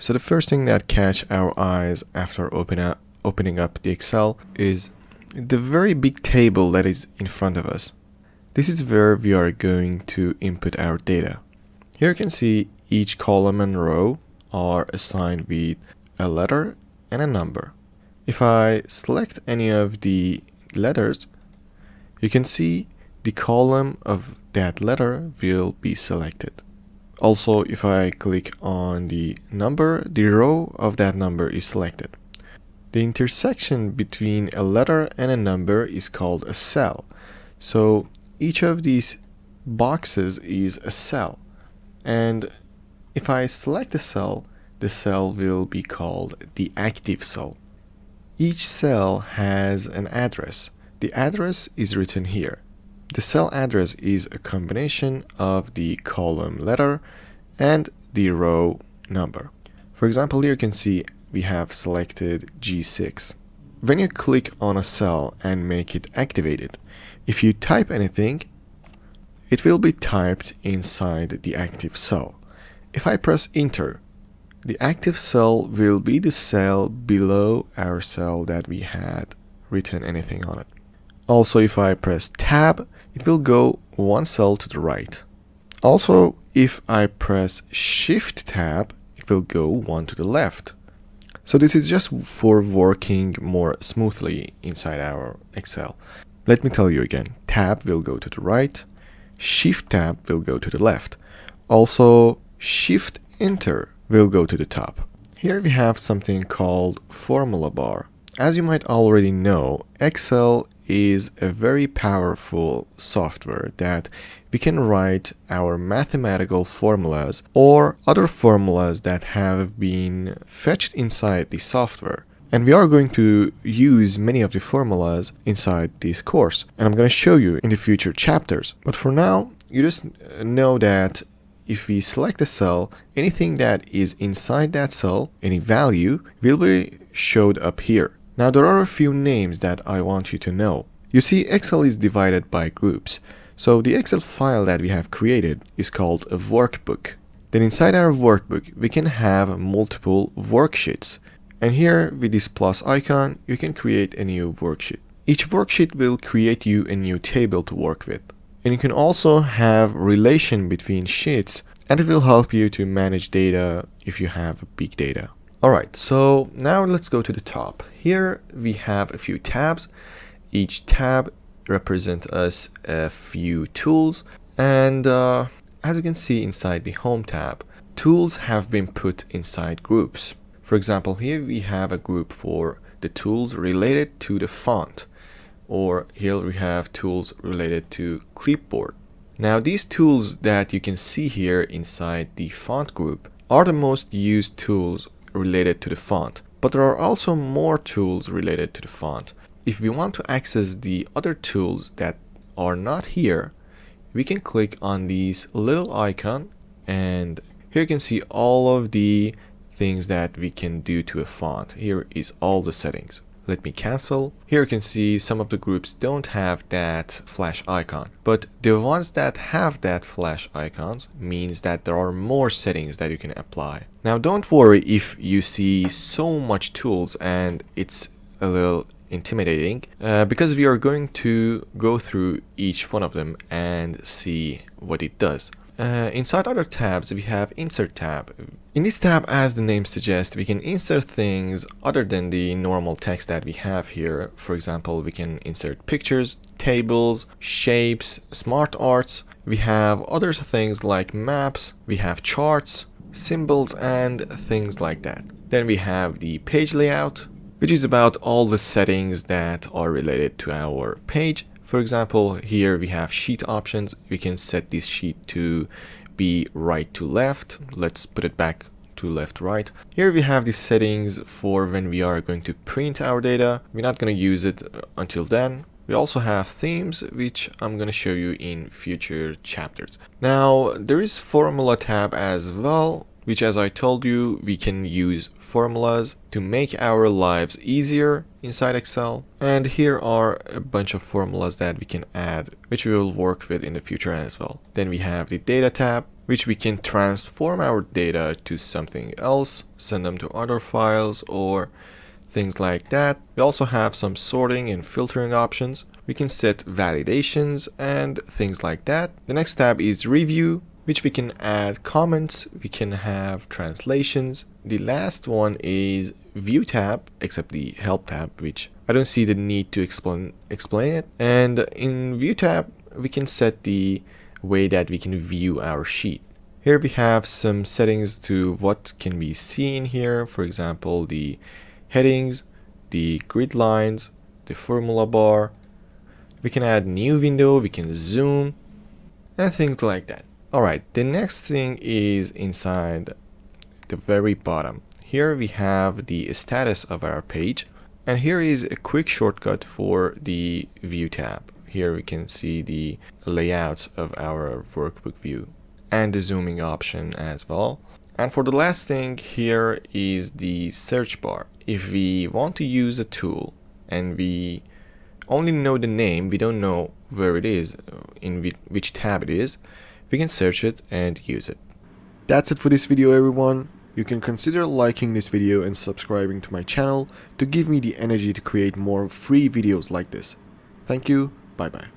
So the first thing that catch our eyes after opening up the Excel is the very big table that is in front of us. This is where we are going to input our data. Here you can see each column and row are assigned with a letter and a number. If I select any of the letters, you can see the column of that letter will be selected. Also, if I click on the number, the row of that number is selected. The intersection between a letter and a number is called a cell. So each of these boxes is a cell. And if I select a cell, the cell will be called the active cell. Each cell has an address. The address is written here. The cell address is a combination of the column letter and the row number. For example, here you can see we have selected G6. When you click on a cell and make it activated, if you type anything, it will be typed inside the active cell. If I press enter, the active cell will be the cell below our cell that we had written anything on it. Also, if I press tab, it will go one cell to the right. Also, if I press shift tab, it will go one to the left. So this is just for working more smoothly inside our Excel. Let me tell you again, tab will go to the right, shift tab will go to the left. Also, shift enter will go to the top. Here we have something called formula bar. As you might already know, Excel is a very powerful software that we can write our mathematical formulas or other formulas that have been fetched inside the software. And we are going to use many of the formulas inside this course, and I'm going to show you in the future chapters. But for now, you just know that if we select a cell, anything that is inside that cell, any value, will be showed up here. Now there are a few names that I want you to know. You see, Excel is divided by groups. So the Excel file that we have created is called a workbook. Then inside our workbook, we can have multiple worksheets. And here with this plus icon, you can create a new worksheet. Each worksheet will create you a new table to work with. And you can also have relation between sheets, and it will help you to manage data if you have big data. Alright, so now let's go to the top. Here we have a few tabs. Each tab represents us a few tools, and as you can see inside the Home tab, tools have been put inside groups. For example, here we have a group for the tools related to the font, or here we have tools related to clipboard. Now these tools that you can see here inside the font group are the most used tools related to the font, but there are also more tools related to the font. If we want to access the other tools that are not here, we can click on this little icon, and here you can see all of the things that we can do to a font. Here is all the settings. Let me cancel. Here you can see some of the groups don't have that flash icon, but the ones that have that flash icons means that there are more settings that you can apply. Now don't worry if you see so much tools and it's a little intimidating, because we are going to go through each one of them and see what it does. Inside other tabs, we have Insert tab. In this tab, as the name suggests, we can insert things other than the normal text that we have here. For example, we can insert pictures, tables, shapes, smart arts. We have other things like maps, we have charts, symbols, and things like that. Then we have the page layout, which is about all the settings that are related to our page. For example, here we have sheet options. We can set this sheet to be right to left. Let's put it back to left, right. Here we have the settings for when we are going to print our data. We're not going to use it until then. We also have themes, which I'm going to show you in future chapters. Now, there is formula tab as well. which, as I told you, we can use formulas to make our lives easier inside Excel. And here are a bunch of formulas that we can add, which we will work with in the future as well. Then we have the data tab, which we can transform our data to something else, send them to other files or things like that. We also have some sorting and filtering options. We can set validations and things like that. The next tab is review, which we can add comments, we can have translations. The last one is view tab, except the help tab, which I don't see the need to explain it. And in view tab, we can set the way that we can view our sheet. Here we have some settings to what can be seen here. For example, the headings, the grid lines, the formula bar. We can add new window, we can zoom, and things like that. Alright, the next thing is inside the very bottom. Here we have the status of our page, and here is a quick shortcut for the view tab. Here we can see the layouts of our workbook view and the zooming option as well. And for the last thing, here is the search bar. If we want to use a tool and we only know the name, we don't know where it is, in which tab it is, we can search it and use it. That's it for this video, everyone. You can consider liking this video and subscribing to my channel to give me the energy to create more free videos like this. Thank you. Bye bye.